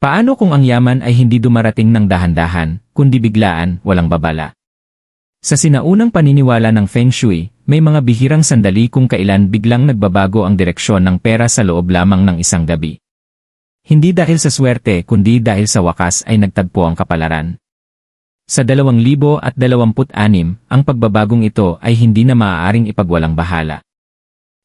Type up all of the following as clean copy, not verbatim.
Paano kung ang yaman ay hindi dumarating ng dahan-dahan, kundi biglaan, walang babala? Sa sinaunang paniniwala ng Feng Shui, may mga bihirang sandali kung kailan biglang nagbabago ang direksyon ng pera sa loob lamang ng isang gabi. Hindi dahil sa swerte kundi dahil sa wakas ay nagtagpo ang kapalaran. Sa 2026, ang pagbabagong ito ay hindi na maaaring ipagwalang bahala.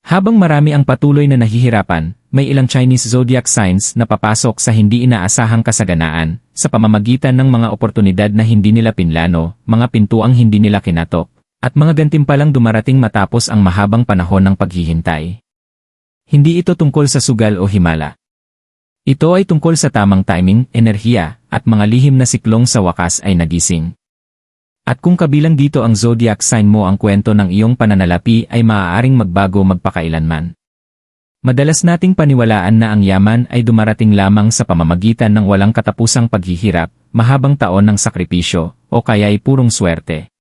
Habang marami ang patuloy na nahihirapan, may ilang Chinese zodiac signs na papasok sa hindi inaasahang kasaganaan, sa pamamagitan ng mga oportunidad na hindi nila pinlano, mga pintuang hindi nila kinatok, at mga gantimpalang dumarating matapos ang mahabang panahon ng paghihintay. Hindi ito tungkol sa sugal o himala. Ito ay tungkol sa tamang timing, enerhiya, at mga lihim na siklong sa wakas ay nagising. At kung kabilang dito ang zodiac sign mo, ang kwento ng iyong pananalapi ay maaaring magbago magpakailanman. Madalas nating paniwalaan na ang yaman ay dumarating lamang sa pamamagitan ng walang katapusang paghihirap, mahabang taon ng sakripisyo, o kaya ay purong swerte.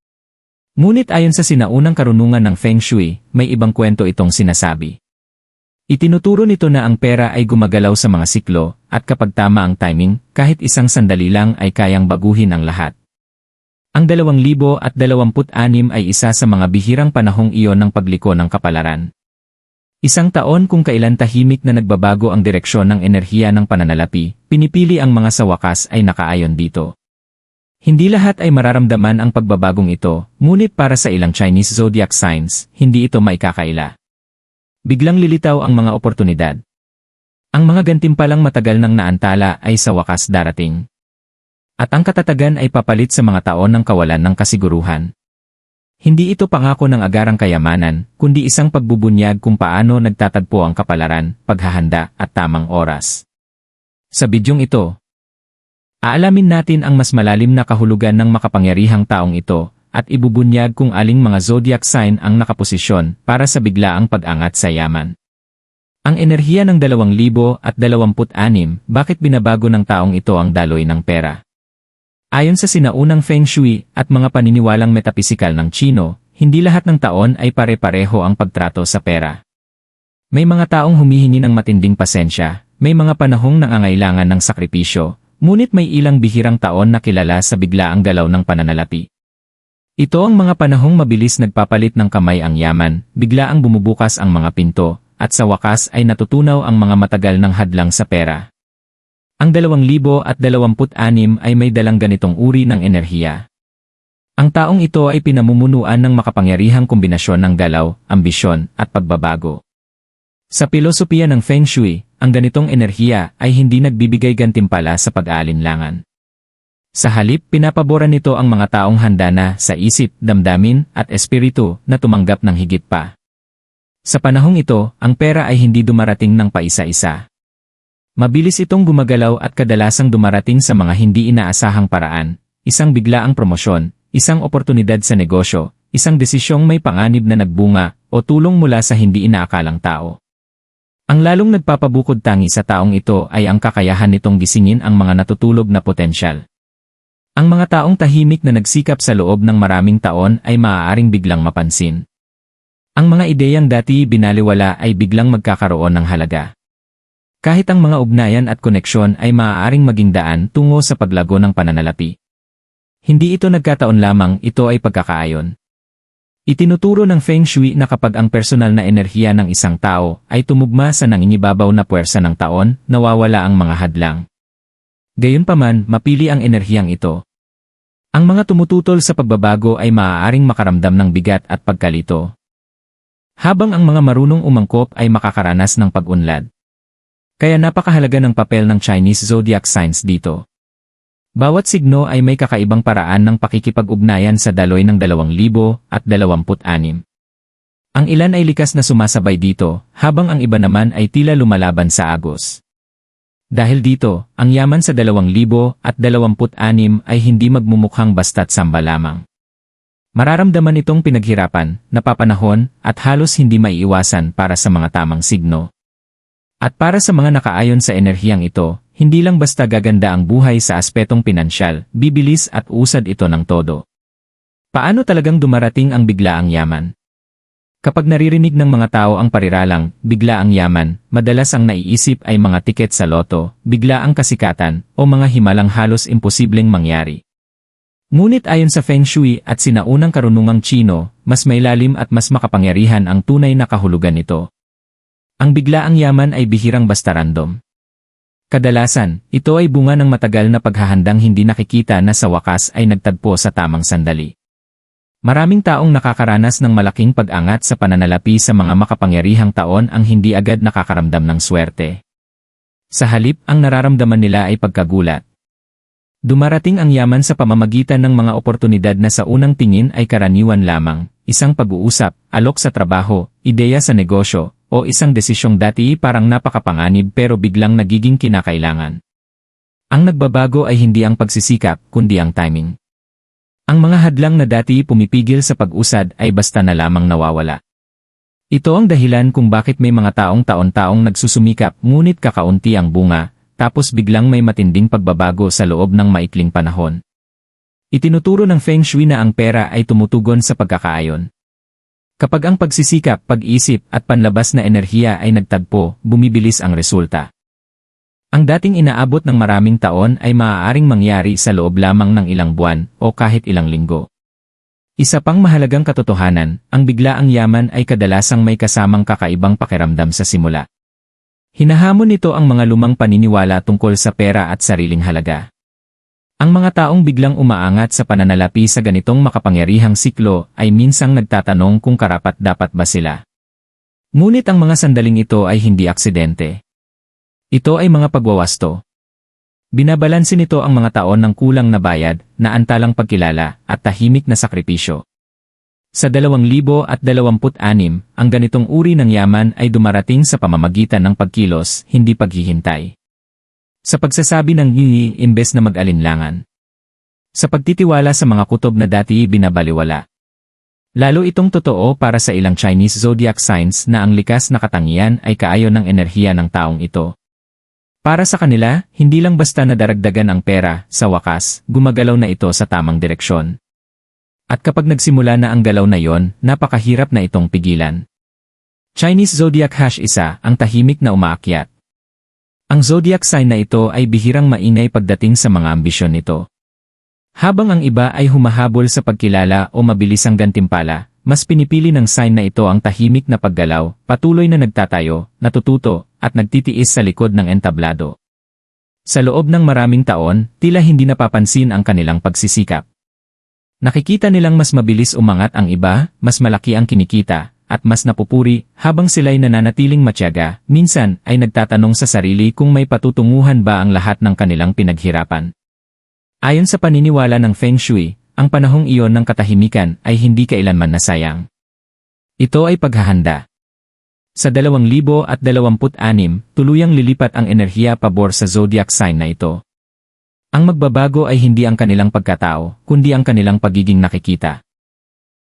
Ngunit ayon sa sinaunang karunungan ng Feng Shui, may ibang kwento itong sinasabi. Itinuturo nito na ang pera ay gumagalaw sa mga siklo, at kapag tama ang timing, kahit isang sandali lang ay kayang baguhin ang lahat. Ang 2026 ay isa sa mga bihirang panahong iyon ng pagliko ng kapalaran. Isang taon kung kailan tahimik na nagbabago ang direksyon ng enerhiya ng pananalapi, pinipili ang mga sa wakas ay nakaayon dito. Hindi lahat ay mararamdaman ang pagbabagong ito, ngunit para sa ilang Chinese zodiac signs, hindi ito maikakaila. Biglang lilitaw ang mga oportunidad. Ang mga gantimpalang matagal nang naantala ay sa wakas darating. At ang katatagan ay papalit sa mga taon ng kawalan ng kasiguruhan. Hindi ito pangako ng agarang kayamanan, kundi isang pagbubunyag kung paano nagtatagpo ang kapalaran, paghahanda, at tamang oras. Sa bidyong ito, aalamin natin ang mas malalim na kahulugan ng makapangyarihang taong ito, at ibubunyag kung aling mga zodiac sign ang nakaposisyon para sa biglaang pag-angat sa yaman. Ang enerhiya ng 2026, bakit binabago ng taong ito ang daloy ng pera? Ayon sa sinaunang Feng Shui at mga paniniwalang metapisikal ng Chino, hindi lahat ng taon ay pare-pareho ang pagtrato sa pera. May mga taong humihingi ng matinding pasensya, may mga panahong nangangailangan ng sakripisyo, ngunit may ilang bihirang taon na kilala sa biglaang galaw ng pananalapi. Ito ang mga panahong mabilis nagpapalit ng kamay ang yaman, biglaang bumubukas ang mga pinto, at sa wakas ay natutunaw ang mga matagal ng hadlang sa pera. Ang 2026 ay may dalang ganitong uri ng enerhiya. Ang taong ito ay pinamumunuan ng makapangyarihang kombinasyon ng galaw, ambisyon, at pagbabago. Sa pilosopiya ng Feng Shui, ang ganitong enerhiya ay hindi nagbibigay gantimpala sa pag-aalinlangan. Sa halip, pinapaboran nito ang mga taong handa na sa isip, damdamin, at espiritu na tumanggap ng higit pa. Sa panahong ito, ang pera ay hindi dumarating ng paisa-isa. Mabilis itong gumagalaw at kadalasang dumarating sa mga hindi inaasahang paraan, isang biglaang promosyon, isang oportunidad sa negosyo, isang desisyong may panganib na nagbunga, o tulong mula sa hindi inaakalang tao. Ang lalong nagpapabukod tangi sa taong ito ay ang kakayahan nitong gisingin ang mga natutulog na potensyal. Ang mga taong tahimik na nagsikap sa loob ng maraming taon ay maaaring biglang mapansin. Ang mga ideyang dati binaliwala ay biglang magkakaroon ng halaga. Kahit ang mga ugnayan at koneksyon ay maaaring maging daan tungo sa paglago ng pananalapi. Hindi ito nagkataon lamang, ito ay pagkakaayon. Itinuturo ng Feng Shui na kapag ang personal na enerhiya ng isang tao ay tumugma sa nangingibabaw na puwersa ng taon, nawawala ang mga hadlang. Gayunpaman, mapili ang enerhiyang ito. Ang mga tumututol sa pagbabago ay maaaring makaramdam ng bigat at pagkalito. Habang ang mga marunong umangkop ay makakaranas ng pag-unlad. Kaya napakahalaga ng papel ng Chinese zodiac signs dito. Bawat signo ay may kakaibang paraan ng pakikipag-ugnayan sa daloy ng 2026. Ang ilan ay likas na sumasabay dito, habang ang iba naman ay tila lumalaban sa agos. Dahil dito, ang yaman sa 2026 ay hindi magmumukhang basta't samba lamang. Mararamdaman itong pinaghirapan, napapanahon, at halos hindi maiiwasan para sa mga tamang signo. At para sa mga nakaayon sa enerhiyang ito, hindi lang basta gaganda ang buhay sa aspetong pinansyal, bibilis at usad ito ng todo. Paano talagang dumarating ang biglaang yaman? Kapag naririnig ng mga tao ang pariralang, bigla ang yaman, madalas ang naiisip ay mga tiket sa loto, bigla ang kasikatan, o mga himalang halos imposibleng mangyari. Ngunit ayon sa Feng Shui at sinaunang karunungang Tsino, mas mailalim at mas makapangyarihan ang tunay na kahulugan nito. Ang biglaang yaman ay bihirang basta random. Kadalasan, ito ay bunga ng matagal na paghahandang hindi nakikita na sa wakas ay nagtagpo sa tamang sandali. Maraming taong nakakaranas ng malaking pag-angat sa pananalapi sa mga makapangyarihang taon ang hindi agad nakakaramdam ng swerte. Sa halip, ang nararamdaman nila ay pagkagulat. Dumarating ang yaman sa pamamagitan ng mga oportunidad na sa unang tingin ay karaniwan lamang, isang pag-uusap, alok sa trabaho, ideya sa negosyo, o isang desisyong dati parang napakapanganib pero biglang nagiging kinakailangan. Ang nagbabago ay hindi ang pagsisikap, kundi ang timing. Ang mga hadlang na dati pumipigil sa pag-usad ay basta na lamang nawawala. Ito ang dahilan kung bakit may mga taong taon-taong nagsusumikap ngunit kakaunti ang bunga, tapos biglang may matinding pagbabago sa loob ng maikling panahon. Itinuturo ng Feng Shui na ang pera ay tumutugon sa pagkakaayon. Kapag ang pagsisikap, pag-isip at panlabas na enerhiya ay nagtagpo, bumibilis ang resulta. Ang dating inaabot ng maraming taon ay maaaring mangyari sa loob lamang ng ilang buwan o kahit ilang linggo. Isa pang mahalagang katotohanan, ang biglaang yaman ay kadalasang may kasamang kakaibang pakiramdam sa simula. Hinahamon nito ang mga lumang paniniwala tungkol sa pera at sariling halaga. Ang mga taong biglang umaangat sa pananalapi sa ganitong makapangyarihang siklo ay minsang nagtatanong kung karapat-dapat ba sila. Ngunit ang mga sandaling ito ay hindi aksidente. Ito ay mga pagwawasto. Binabalansin nito ang mga taon ng kulang na bayad, na antalang pagkilala, at tahimik na sakripisyo. Sa 2026, ang ganitong uri ng yaman ay dumarating sa pamamagitan ng pagkilos, hindi paghihintay. Sa pagsasabi ng hindi imbes na mag-alinlangan. Sa pagtitiwala sa mga kutob na dati binabaliwala. Lalo itong totoo para sa ilang Chinese zodiac signs na ang likas na katangian ay kaayon ng enerhiya ng taong ito. Para sa kanila, hindi lang basta nadaragdagan ang pera, sa wakas, gumagalaw na ito sa tamang direksyon. At kapag nagsimula na ang galaw na yon, napakahirap na itong pigilan. Chinese Zodiac #1, ang tahimik na umaakyat. Ang zodiac sign na ito ay bihirang maingay pagdating sa mga ambisyon nito. Habang ang iba ay humahabol sa pagkilala o mabilisang gantimpala, mas pinipili ng sign na ito ang tahimik na paggalaw, patuloy na nagtatayo, natututo, at nagtitiis sa likod ng entablado. Sa loob ng maraming taon, tila hindi napapansin ang kanilang pagsisikap. Nakikita nilang mas mabilis umangat ang iba, mas malaki ang kinikita, at mas napupuri, habang sila'y nananatiling matyaga, minsan ay nagtatanong sa sarili kung may patutunguhan ba ang lahat ng kanilang pinaghirapan. Ayon sa paniniwala ng Feng Shui, ang panahong iyon ng katahimikan ay hindi kailanman nasayang. Ito ay paghahanda. Sa 2026, tuluyang lilipat ang enerhiya pabor sa zodiac sign na ito. Ang magbabago ay hindi ang kanilang pagkatao, kundi ang kanilang pagiging nakikita.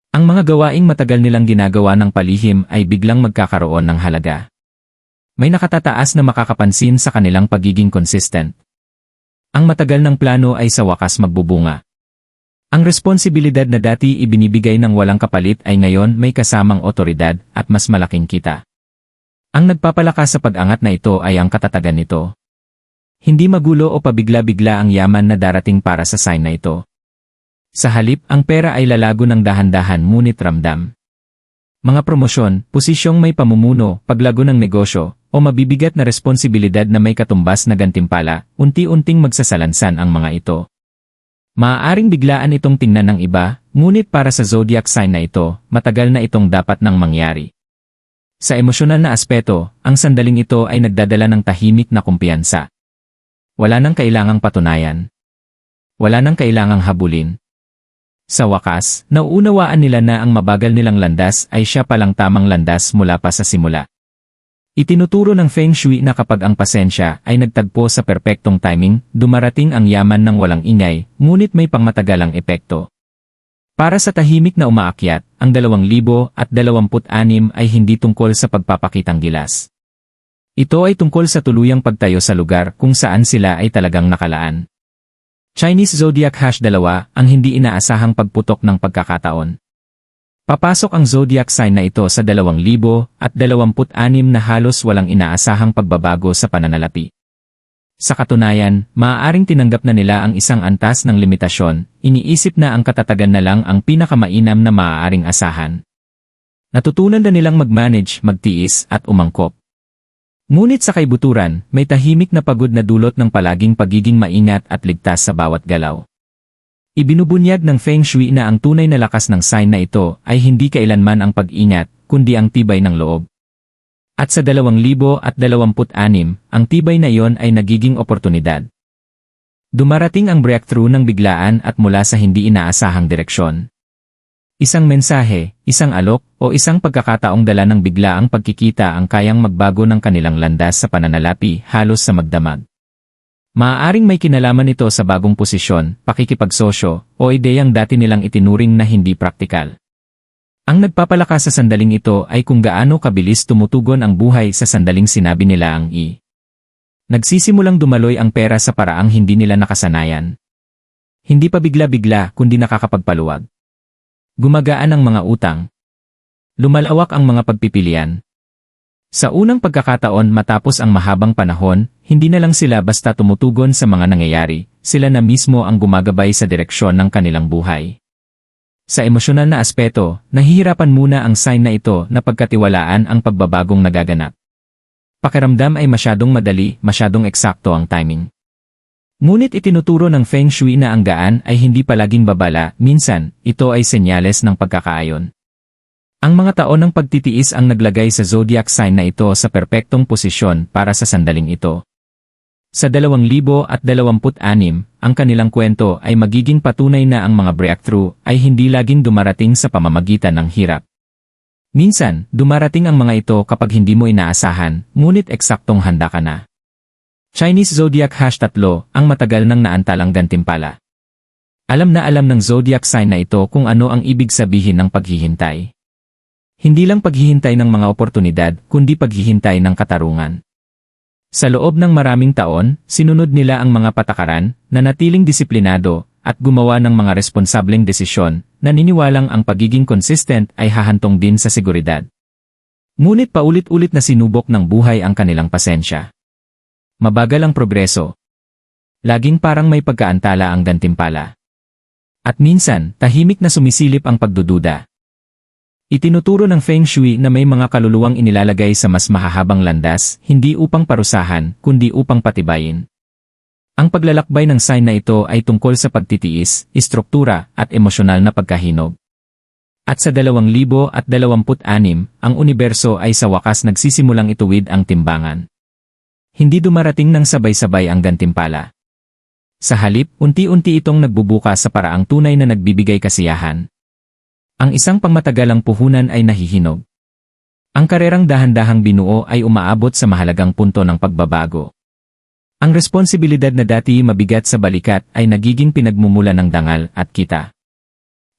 Ang mga gawaing matagal nilang ginagawa ng palihim ay biglang magkakaroon ng halaga. May nakatataas na makakapansin sa kanilang pagiging consistent. Ang matagal ng plano ay sa wakas magbubunga. Ang responsibilidad na dati ibinibigay ng walang kapalit ay ngayon may kasamang otoridad at mas malaking kita. Ang nagpapalakas sa pag-angat na ito ay ang katatagan nito. Hindi magulo o pabigla-bigla ang yaman na darating para sa sign na ito. Sa halip, ang pera ay lalago ng dahan-dahan ngunit ramdam. Mga promosyon, posisyong may pamumuno, paglago ng negosyo, o mabibigat na responsibilidad na may katumbas na gantimpala, unti-unting magsasalansan ang mga ito. Maaaring biglaan itong tingnan ng iba, ngunit para sa zodiac sign na ito, matagal na itong dapat nang mangyari. Sa emosyonal na aspeto, ang sandaling ito ay nagdadala ng tahimik na kumpiyansa. Wala nang kailangang patunayan. Wala nang kailangang habulin. Sa wakas, nauunawaan nila na ang mabagal nilang landas ay siya palang tamang landas mula pa sa simula. Itinuturo ng Feng Shui na kapag ang pasensya ay nagtagpo sa perpektong timing, dumarating ang yaman ng walang ingay, ngunit may pangmatagalang epekto. Para sa tahimik na umaakyat, ang 2026 ay hindi tungkol sa pagpapakitang gilas. Ito ay tungkol sa tuluyang pagtayo sa lugar kung saan sila ay talagang nakalaan. Chinese Zodiac #2, ang hindi inaasahang pagputok ng pagkakataon. Papasok ang zodiac sign na ito sa 2026 na halos walang inaasahang pagbabago sa pananalapi. Sa katunayan, maaaring tinanggap na nila ang isang antas ng limitasyon, iniisip na ang katatagan na lang ang pinakamainam na maaaring asahan. Natutunan na nilang mag-manage, magtiis, at umangkop. Ngunit sa kaibuturan, may tahimik na pagod na dulot ng palaging pagiging maingat at ligtas sa bawat galaw. Ibinubunyag ng Feng Shui na ang tunay na lakas ng sign na ito ay hindi kailanman ang pag-ingat, kundi ang tibay ng loob. At sa 2026, ang tibay na iyon ay nagiging oportunidad. Dumarating ang breakthrough ng biglaan at mula sa hindi inaasahang direksyon. Isang mensahe, isang alok, o isang pagkakataong dala ng biglaang pagkikita ang kayang magbago ng kanilang landas sa pananalapi halos sa magdamag. Maaaring may kinalaman ito sa bagong posisyon, pakikipagsosyo, o ideyang dati nilang itinuring na hindi praktikal. Ang nagpapalakas sa sandaling ito ay kung gaano kabilis tumutugon ang buhay sa sandaling sinabi nila ang i. Nagsisimulang dumaloy ang pera sa paraang hindi nila nakasanayan. Hindi pa bigla-bigla kundi nakakapagpaluwag. Gumagaan ang mga utang. Lumalawak ang mga pagpipilian. Sa unang pagkakataon matapos ang mahabang panahon, hindi na lang sila basta tumutugon sa mga nangyayari, sila na mismo ang gumagabay sa direksyon ng kanilang buhay. Sa emosyonal na aspeto, nahihirapan muna ang sign na ito na pagkatiwalaan ang pagbabagong nagaganap. Pakiramdam ay masyadong madali, masyadong eksakto ang timing. Ngunit itinuturo ng Feng Shui na ang gaan ay hindi palaging babala, minsan, ito ay senyales ng pagkakaayon. Ang mga taon ng pagtitiis ang naglagay sa zodiac sign na ito sa perpektong posisyon para sa sandaling ito. Sa 2026, ang kanilang kwento ay magiging patunay na ang mga breakthrough ay hindi laging dumarating sa pamamagitan ng hirap. Minsan, dumarating ang mga ito kapag hindi mo inaasahan, ngunit eksaktong handa ka na. Chinese Zodiac #3, ang matagal nang naantalang gantimpala. Alam na alam ng zodiac sign na ito kung ano ang ibig sabihin ng paghihintay. Hindi lang paghihintay ng mga oportunidad, kundi paghihintay ng katarungan. Sa loob ng maraming taon, sinunod nila ang mga patakaran, nanatiling disiplinado, at gumawa ng mga responsableng desisyon, naniniwalang ang pagiging consistent ay hahantong din sa seguridad. Ngunit paulit-ulit na sinubok ng buhay ang kanilang pasensya. Mabagal ang progreso. Laging parang may pagkaantala ang gantimpala. At minsan, tahimik na sumisilip ang pagdududa. Itinuturo ng Feng Shui na may mga kaluluwang inilalagay sa mas mahahabang landas, hindi upang parusahan, kundi upang patibayin. Ang paglalakbay ng sign na ito ay tungkol sa pagtitiis, istruktura, at emosyonal na pagkahinog. At sa 2026, ang universo ay sa wakas nagsisimulang ituwid ang timbangan. Hindi dumarating ng sabay-sabay ang gantimpala. Sa halip, unti-unti itong nagbubuka sa paraang tunay na nagbibigay kasiyahan. Ang isang pangmatagalang puhunan ay nahihinog. Ang karerang dahan-dahang binuo ay umaabot sa mahalagang punto ng pagbabago. Ang responsibilidad na dati mabigat sa balikat ay nagiging pinagmumula ng dangal at kita.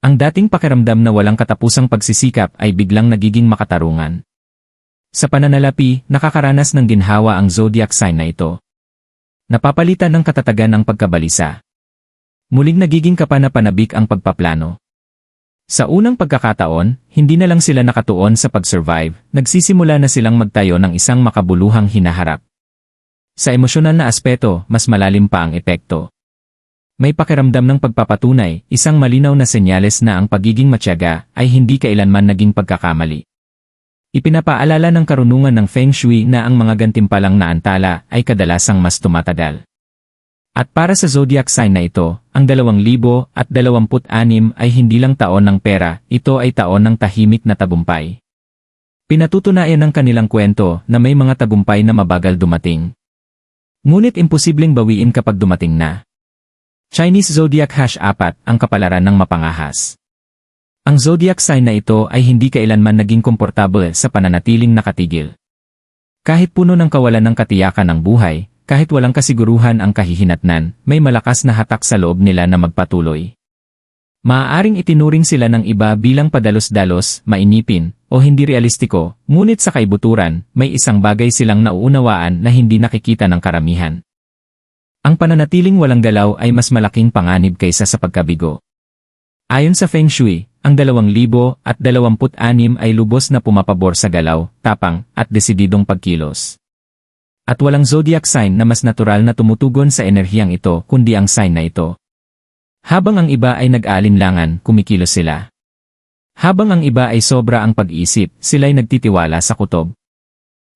Ang dating pakiramdam na walang katapusang pagsisikap ay biglang nagiging makatarungan. Sa pananalapi, nakakaranas ng ginhawa ang zodiac sign na ito. Napapalitan ng katatagan ang pagkabalisa. Muling nagiging kapana-panabik ang pagpaplano. Sa unang pagkakataon, hindi na lang sila nakatuon sa pag-survive, nagsisimula na silang magtayo ng isang makabuluhang hinaharap. Sa emosyonal na aspeto, mas malalim pa ang epekto. May pakiramdam ng pagpapatunay, isang malinaw na senyales na ang pagiging matyaga ay hindi kailanman naging pagkakamali. Ipinapaalala ng karunungan ng Feng Shui na ang mga gantimpalang naantala ay kadalasang mas tumatagal. At para sa zodiac sign na ito, ang 2026 ay hindi lang taon ng pera, ito ay taon ng tahimik na tagumpay. Pinatutunayan ng kanilang kwento na may mga tagumpay na mabagal dumating. Ngunit imposibleng bawiin kapag dumating na. Chinese Zodiac #4, ang kapalaran ng mapangahas. Ang zodiac sign na ito ay hindi kailanman naging komportable sa pananatiling nakatigil. Kahit puno ng kawalan ng katiyakan ng buhay, kahit walang kasiguruhan ang kahihinatnan, may malakas na hatak sa loob nila na magpatuloy. Maaaring itinuring sila ng iba bilang padalos-dalos, mainipin, o hindi realistiko, ngunit sa kaibuturan, may isang bagay silang nauunawaan na hindi nakikita ng karamihan. Ang pananatiling walang galaw ay mas malaking panganib kaysa sa pagkabigo. Ayon sa Feng Shui, ang 2026 ay lubos na pumapabor sa galaw, tapang, at desididong pagkilos. At walang zodiac sign na mas natural na tumutugon sa enerhiyang ito kundi ang sign na ito. Habang ang iba ay nag-aalinlangan, kumikilos sila. Habang ang iba ay sobra ang pag-iisip, sila'y nagtitiwala sa kutob.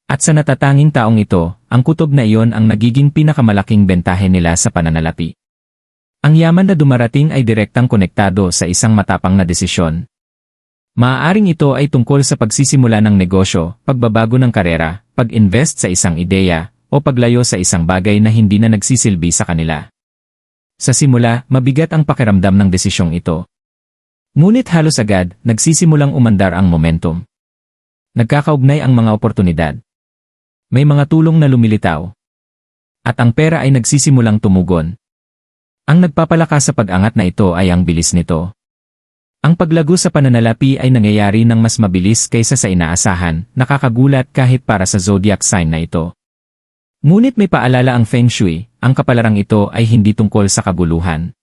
At sa natatanging taong ito, ang kutob na iyon ang nagiging pinakamalaking bentahe nila sa pananalapi. Ang yaman na dumarating ay direktang konektado sa isang matapang na desisyon. Maaaring ito ay tungkol sa pagsisimula ng negosyo, pagbabago ng karera, pag-invest sa isang ideya, o paglayo sa isang bagay na hindi na nagsisilbi sa kanila. Sa simula, mabigat ang pakiramdam ng desisyong ito. Ngunit halos agad, nagsisimulang umandar ang momentum. Nagkakaugnay ang mga oportunidad. May mga tulong na lumilitaw. At ang pera ay nagsisimulang tumugon. Ang nagpapalakas sa pag-angat na ito ay ang bilis nito. Ang paglago sa pananalapi ay nangyayari ng mas mabilis kaysa sa inaasahan, nakakagulat kahit para sa zodiac sign na ito. Ngunit may paalala ang Feng Shui, ang kapalarang ito ay hindi tungkol sa kaguluhan.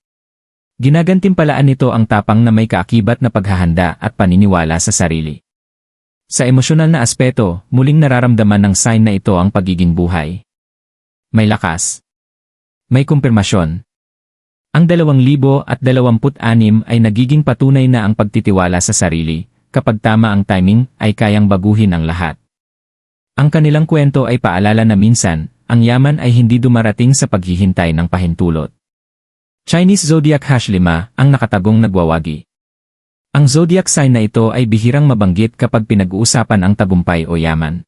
Ginagantimpalaan nito ang tapang na may kaakibat na paghahanda at paniniwala sa sarili. Sa emosyonal na aspeto, muling nararamdaman ng sign na ito ang pagiging buhay. May lakas. May kumpirmasyon. Ang 2026 ay nagiging patunay na ang pagtitiwala sa sarili, kapag tama ang timing, ay kayang baguhin ang lahat. Ang kanilang kwento ay paalala na minsan, ang yaman ay hindi dumarating sa paghihintay ng pahintulot. Chinese Zodiac #5, ang nakatagong nagwawagi. Ang zodiac sign na ito ay bihirang mabanggit kapag pinag-uusapan ang tagumpay o yaman.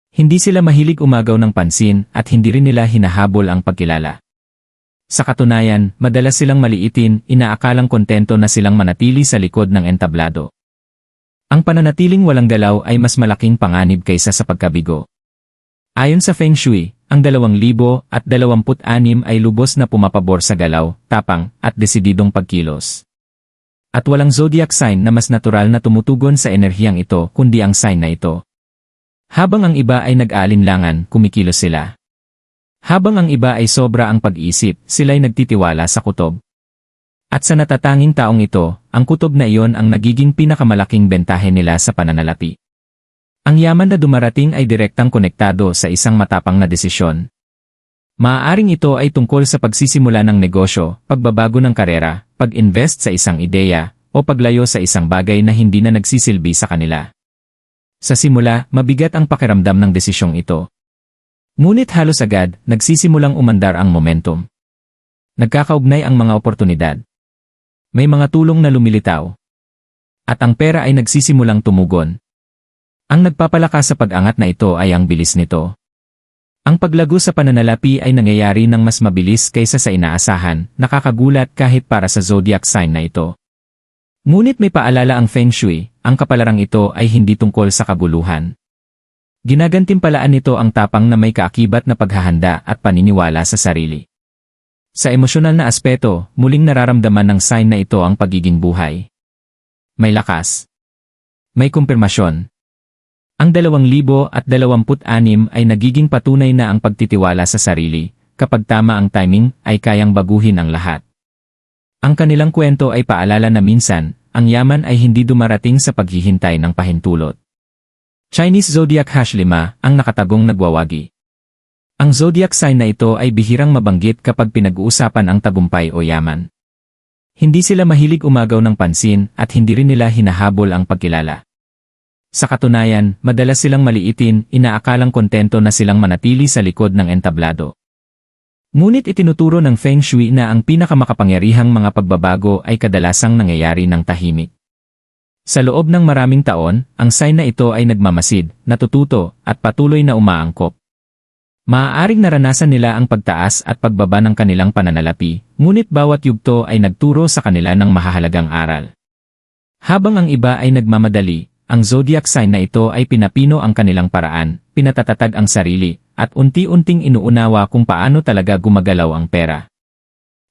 Hindi sila mahilig umagaw ng pansin at hindi rin nila hinahabol ang pagkilala. Sa katunayan, madalas silang maliitin, inaakalang kontento na silang manatili sa likod ng entablado. Ang pananatiling walang galaw ay mas malaking panganib kaysa sa pagkabigo. Ayon sa Feng Shui, ang 2026 ay lubos na pumapabor sa galaw, tapang, at desididong pagkilos. At walang zodiac sign na mas natural na tumutugon sa enerhiyang ito kundi ang sign na ito. Habang ang iba ay nag-aalinlangan, kumikilos sila. Habang ang iba ay sobra ang pag-iisip, sila'y nagtitiwala sa kutob. At sa natatanging taong ito, ang kutob na iyon ang nagiging pinakamalaking bentahe nila sa pananalapi. Ang yaman na dumarating ay direktang konektado sa isang matapang na desisyon. Maaaring ito ay tungkol sa pagsisimula ng negosyo, pagbabago ng karera, pag-invest sa isang ideya, o paglayo sa isang bagay na hindi na nagsisilbi sa kanila. Sa simula, mabigat ang pakiramdam ng desisyong ito. Ngunit halos agad, nagsisimulang umandar ang momentum. Nagkakaugnay ang mga oportunidad. May mga tulong na lumilitaw. At ang pera ay nagsisimulang tumugon. Ang nagpapalakas sa pag-angat na ito ay ang bilis nito. Ang paglago sa pananalapi ay nangyayari ng mas mabilis kaysa sa inaasahan, nakakagulat kahit para sa zodiac sign na ito. Ngunit may paalala ang Feng Shui, ang kapalarang ito ay hindi tungkol sa kaguluhan. Ginagantimpalaan nito ang tapang na may kaakibat na paghahanda at paniniwala sa sarili. Sa emosyonal na aspeto, muling nararamdaman ng sign na ito ang pagiging buhay. May lakas. May kumpirmasyon. Ang 2026 ay nagiging patunay na ang pagtitiwala sa sarili, kapag tama ang timing, ay kayang baguhin ang lahat. Ang kanilang kwento ay paalala na minsan, ang yaman ay hindi dumarating sa paghihintay ng pahintulot. Chinese Zodiac #5, ang nakatagong nagwawagi. Ang zodiac sign na ito ay bihirang mabanggit kapag pinag-uusapan ang tagumpay o yaman. Hindi sila mahilig umagaw ng pansin at hindi rin nila hinahabol ang pagkilala. Sa katunayan, madalas silang maliitin, inaakalang kontento na silang manatili sa likod ng entablado. Ngunit itinuturo ng Feng Shui na ang pinakamakapangyarihang mga pagbabago ay kadalasang nangyayari ng tahimik. Sa loob ng maraming taon, ang sign na ito ay nagmamasid, natututo, at patuloy na umaangkop. Maaaring naranasan nila ang pagtaas at pagbaba ng kanilang pananalapi, ngunit bawat yugto ay nagturo sa kanila ng mahahalagang aral. Habang ang iba ay nagmamadali, ang zodiac sign na ito ay pinapino ang kanilang paraan, pinatatatag ang sarili, at unti-unting inuunawa kung paano talaga gumagalaw ang pera.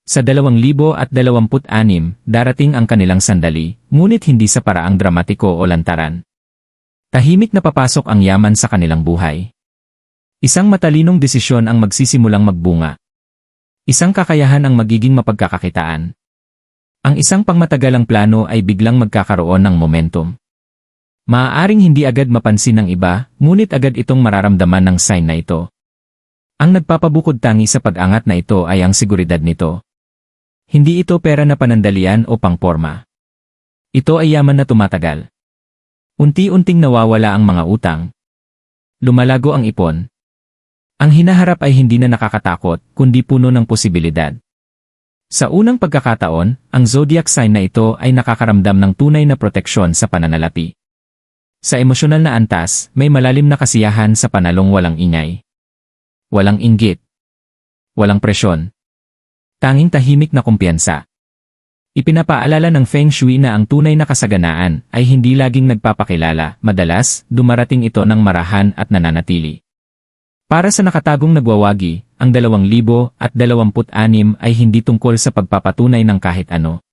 Sa 2026, darating ang kanilang sandali, ngunit hindi sa paraang dramatiko o lantaran. Tahimik na papasok ang yaman sa kanilang buhay. Isang matalinong desisyon ang magsisimulang magbunga. Isang kakayahan ang magiging mapagkakakitaan. Ang isang pangmatagalang plano ay biglang magkakaroon ng momentum. Maaaring hindi agad mapansin ng iba, ngunit agad itong mararamdaman ng sign na ito. Ang nagpapabukod tangi sa pag-angat na ito ay ang seguridad nito. Hindi ito pera na panandalian o pangporma. Ito ay yaman na tumatagal. Unti-unting nawawala ang mga utang. Lumalago ang ipon. Ang hinaharap ay hindi na nakakatakot, kundi puno ng posibilidad. Sa unang pagkakataon, ang zodiac sign na ito ay nakakaramdam ng tunay na proteksyon sa pananalapi. Sa emosyonal na antas, may malalim na kasiyahan sa panalong walang ingay. Walang inggit. Walang presyon. Tanging tahimik na kumpiyansa. Ipinapaalala ng Feng Shui na ang tunay na kasaganaan ay hindi laging nagpapakilala, madalas, dumarating ito ng marahan at nananatili. Para sa nakatagong nagwawagi, ang 2026 ay hindi tungkol sa pagpapatunay ng kahit ano.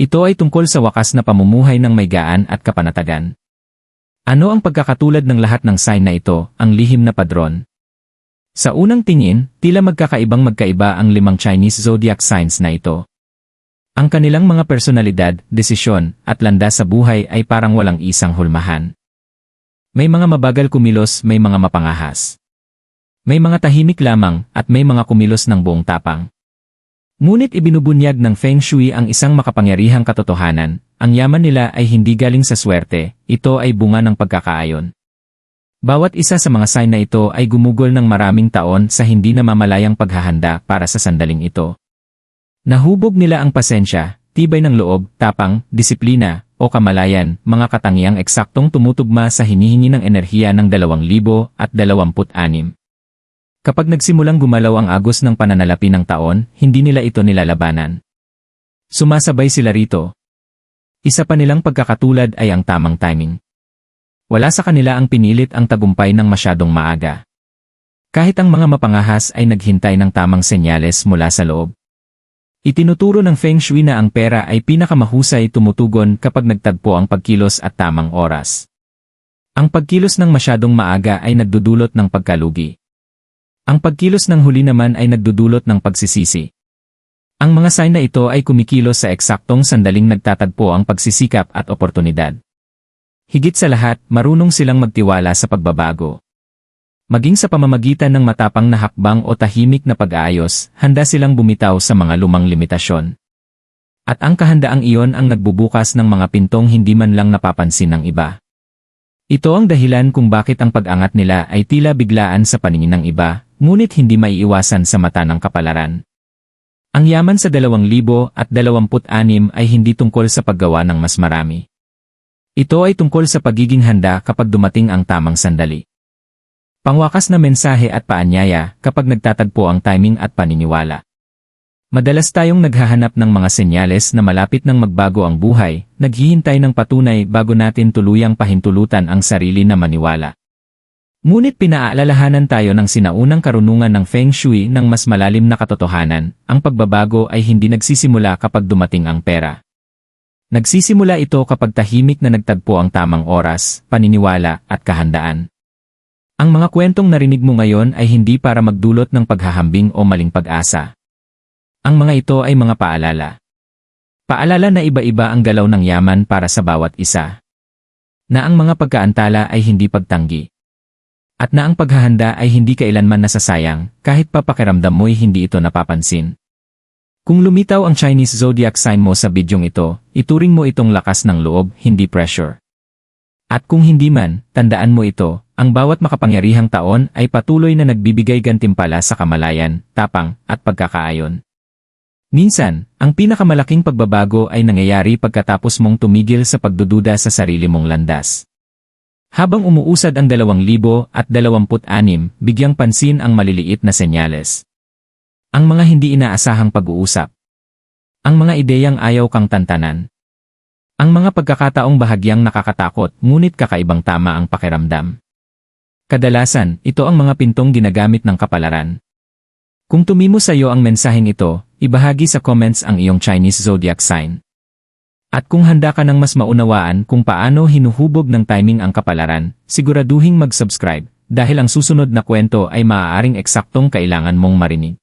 Ito ay tungkol sa wakas na pamumuhay ng may gaan at kapanatagan. Ano ang pagkakatulad ng lahat ng sign na ito, ang lihim na padron? Sa unang tingin, tila magkaiba ang 5 Chinese zodiac signs na ito. Ang kanilang mga personalidad, desisyon, at landas sa buhay ay parang walang isang hulmahan. May mga mabagal kumilos, may mga mapangahas. May mga tahimik lamang, at may mga kumilos ng buong tapang. Ngunit ibinubunyag ng Feng Shui ang isang makapangyarihang katotohanan, ang yaman nila ay hindi galing sa swerte, ito ay bunga ng pagkakaayon. Bawat isa sa mga sign na ito ay gumugol ng maraming taon sa hindi namamalayang paghahanda para sa sandaling ito. Nahubog nila ang pasensya, tibay ng loob, tapang, disiplina, o kamalayan, mga katangiang eksaktong tumutugma sa hinihingi ng enerhiya ng 2026. Kapag nagsimulang gumalaw ang agos ng pananalapi ng taon, hindi nila ito nilalabanan. Sumasabay sila rito. Isa pa nilang pagkakatulad ay ang tamang timing. Wala sa kanila ang pinilit ang tagumpay ng masyadong maaga. Kahit ang mga mapangahas ay naghintay ng tamang senyales mula sa loob. Itinuturo ng Feng Shui na ang pera ay pinakamahusay tumutugon kapag nagtagpo ang pagkilos at tamang oras. Ang pagkilos ng masyadong maaga ay nagdudulot ng pagkalugi. Ang pagkilos ng huli naman ay nagdudulot ng pagsisisi. Ang mga sign na ito ay kumikilos sa eksaktong sandaling nagtatagpo ang pagsisikap at oportunidad. Higit sa lahat, marunong silang magtiwala sa pagbabago. Maging sa pamamagitan ng matapang na hakbang o tahimik na pag-aayos, handa silang bumitaw sa mga lumang limitasyon. At ang kahandaang iyon ang nagbubukas ng mga pintong hindi man lang napapansin ng iba. Ito ang dahilan kung bakit ang pag-angat nila ay tila biglaan sa paningin ng iba, ngunit hindi maiiwasan sa mata ng kapalaran. Ang yaman sa 2026 ay hindi tungkol sa paggawa ng mas marami. Ito ay tungkol sa pagiging handa kapag dumating ang tamang sandali. Pangwakas na mensahe at paanyaya kapag nagtatagpo ang timing at paniniwala. Madalas tayong naghahanap ng mga senyales na malapit nang magbago ang buhay, naghihintay ng patunay bago natin tuluyang pahintulutan ang sarili na maniwala. Ngunit pinaalalahanan tayo ng sinaunang karunungan ng Feng Shui ng mas malalim na katotohanan, ang pagbabago ay hindi nagsisimula kapag dumating ang pera. Nagsisimula ito kapag tahimik na nagtagpo ang tamang oras, paniniwala, at kahandaan. Ang mga kwentong narinig mo ngayon ay hindi para magdulot ng paghahambing o maling pag-asa. Ang mga ito ay mga paalala. Paalala na iba-iba ang galaw ng yaman para sa bawat isa. Na ang mga pagkaantala ay hindi pagtanggi. At na ang paghahanda ay hindi kailanman nasasayang, kahit pa pakiramdam mo'y hindi ito napapansin. Kung lumitaw ang Chinese zodiac sign mo sa bidyong ito, ituring mo itong lakas ng loob, hindi pressure. At kung hindi man, tandaan mo ito, ang bawat makapangyarihang taon ay patuloy na nagbibigay gantimpala sa kamalayan, tapang, at pagkakaayon. Minsan, ang pinakamalaking pagbabago ay nangyayari pagkatapos mong tumigil sa pagdududa sa sarili mong landas. Habang umuusad ang 2026, bigyang pansin ang maliliit na senyales. Ang mga hindi inaasahang pag-uusap. Ang mga ideyang ayaw kang tantanan. Ang mga pagkakataong bahagyang nakakatakot, ngunit kakaibang tama ang pakiramdam. Kadalasan, ito ang mga pintong ginagamit ng kapalaran. Kung tumimo sa iyo ang mensaheng ito, ibahagi sa comments ang iyong Chinese zodiac sign. At kung handa ka ng mas maunawaan kung paano hinuhubog ng timing ang kapalaran, siguraduhing mag-subscribe, dahil ang susunod na kwento ay maaaring eksaktong kailangan mong marinig.